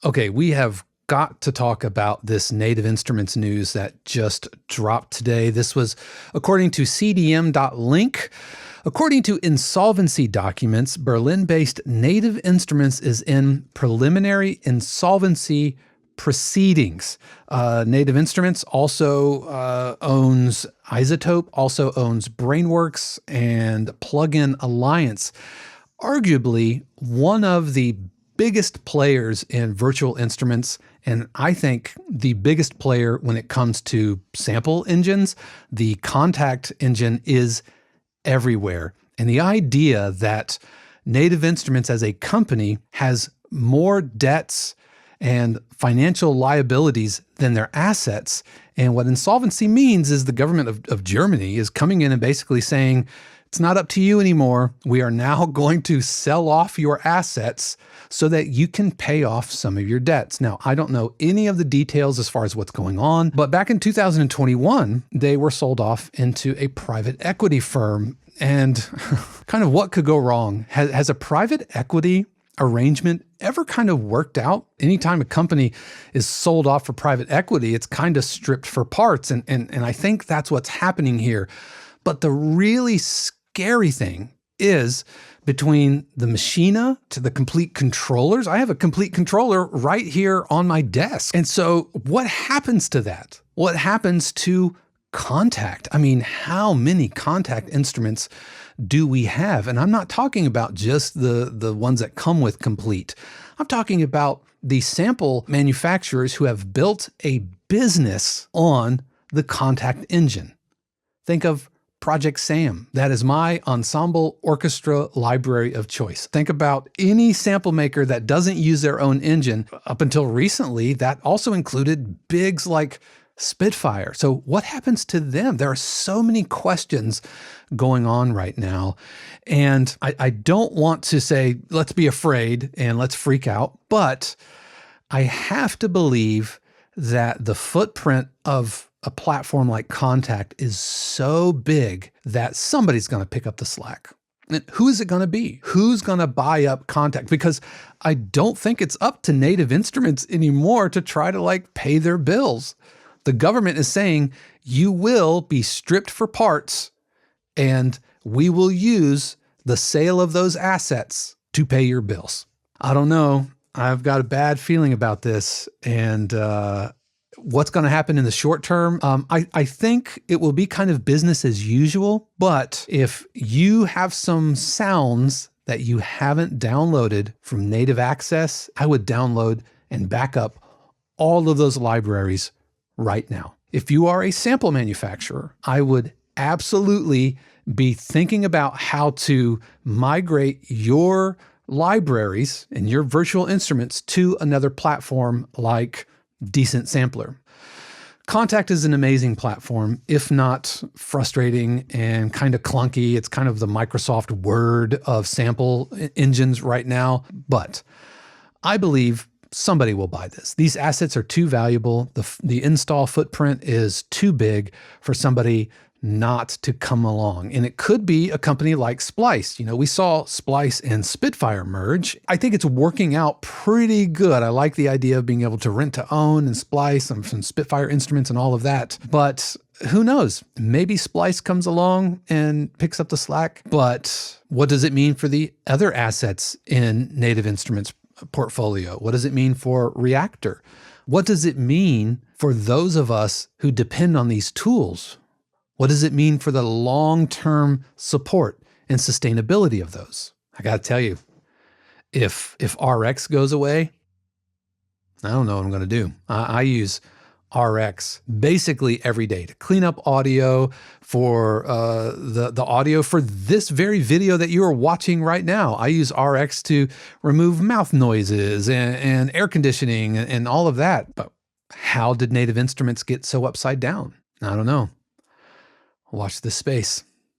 Okay, we have got to talk about this Native Instruments news that just dropped today. This was according to CDM.link. According to insolvency documents, Berlin-based Native Instruments is in preliminary insolvency proceedings. Native Instruments also owns iZotope, also owns Brainworks and Plugin Alliance. Arguably one of the biggest players in virtual instruments, and I think the biggest player when it comes to sample engines. The Kontakt engine is everywhere. And the idea that Native Instruments as a company has more debts and financial liabilities than their assets. And what insolvency means is the government of Germany is coming in and basically saying, it's not up to you anymore. We are now going to sell off your assets so that you can pay off some of your debts. Now, I don't know any of the details as far as what's going on, but back in 2021, they were sold off into a private equity firm. And kind of what could go wrong? Has a private equity arrangement ever kind of worked out? Anytime a company is sold off for private equity, it's kind of stripped for parts. And I think that's what's happening here. But the really scary thing is between the Maschine to the Komplete controllers. I have a Komplete controller right here on my desk. And so what happens to that? What happens to Kontakt? I mean, how many Kontakt instruments do we have? And I'm not talking about just the ones that come with Komplete. I'm talking about the sample manufacturers who have built a business on the Kontakt engine. Think of Project Sam. That is my ensemble orchestra library of choice. Think about any sample maker that doesn't use their own engine. Up until recently, that also included bigs like Spitfire. So what happens to them? There are so many questions going on right now. And I don't want to say, let's be afraid and let's freak out, but I have to believe that the footprint of a platform like Kontakt is so big that somebody's going to pick up the slack. And who is it going to be? Who's going to buy up Kontakt? Because I don't think it's up to Native Instruments anymore to try to pay their bills. The government is saying you will be stripped for parts and we will use the sale of those assets to pay your bills. I don't know. I've got a bad feeling about this. And what's going to happen in the short term? I think it will be kind of business as usual. But if you have some sounds that you haven't downloaded from Native Access, I would download and back up all of those libraries right now. If you are a sample manufacturer, I would absolutely be thinking about how to migrate your libraries and your virtual instruments to another platform like Decent Sampler. Kontakt is an amazing platform, if not frustrating and kind of clunky. It's kind of the Microsoft Word of sample engines right now, but I believe somebody will buy this. These assets are too valuable. The install footprint is too big for somebody not to come along. And it could be a company like Splice. You know, we saw Splice and Spitfire merge. I think it's working out pretty good. I like the idea of being able to rent to own and Splice and some Spitfire instruments and all of that. But who knows? Maybe Splice comes along and picks up the slack. But what does it mean for the other assets in Native Instruments portfolio? What does it mean for Reactor? What does it mean for those of us who depend on these tools? What does it mean for the long-term support and sustainability of those? I got to tell you, if RX goes away, I don't know what I'm going to do. I use RX basically every day to clean up audio for the audio for this very video that you are watching right now. I use RX to remove mouth noises and air conditioning and all of that. But how did Native Instruments get so upside down? I don't know. Watch this space.